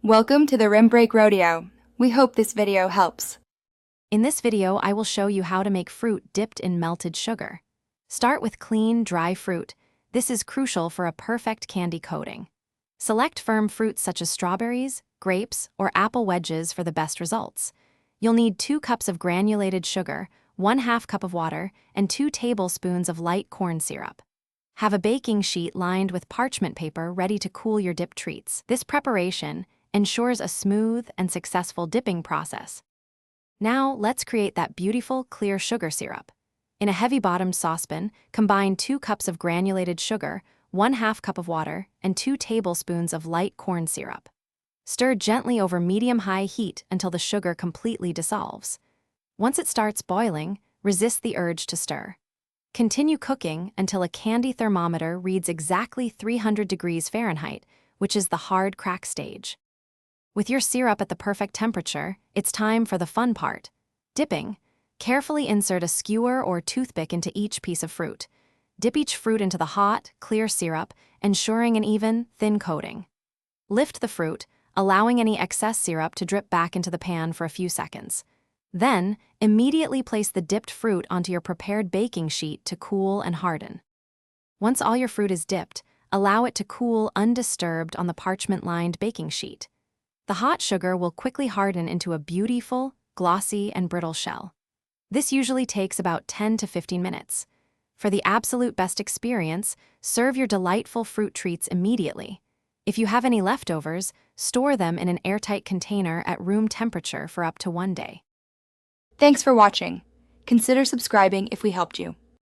Welcome to the Rim Break Rodeo. We hope this video helps. In this video, I will show you how to make fruit dipped in melted sugar. Start with clean, dry fruit. This is crucial for a perfect candy coating. Select firm fruits such as strawberries, grapes, or apple wedges for the best results. You'll need 2 cups of granulated sugar, 1/2 cup of water, and 2 tablespoons of light corn syrup. Have a baking sheet lined with parchment paper ready to cool your dip treats. This preparation ensures a smooth and successful dipping process. Now, let's create that beautiful, clear sugar syrup. In a heavy-bottomed saucepan, combine 2 cups of granulated sugar, 1/2 cup of water, and 2 tablespoons of light corn syrup. Stir gently over medium-high heat until the sugar completely dissolves. Once it starts boiling, resist the urge to stir. Continue cooking until a candy thermometer reads exactly 300 degrees Fahrenheit, which is the hard crack stage. With your syrup at the perfect temperature, it's time for the fun part. Dipping. Carefully insert a skewer or toothpick into each piece of fruit. Dip each fruit into the hot, clear syrup, ensuring an even, thin coating. Lift the fruit, allowing any excess syrup to drip back into the pan for a few seconds. Then, immediately place the dipped fruit onto your prepared baking sheet to cool and harden. Once all your fruit is dipped, allow it to cool undisturbed on the parchment-lined baking sheet. The hot sugar will quickly harden into a beautiful, glossy, and brittle shell. This usually takes about 10 to 15 minutes. For the absolute best experience, serve your delightful fruit treats immediately. If you have any leftovers, store them in an airtight container at room temperature for up to 1 day. Thanks for watching. Consider subscribing if we helped you.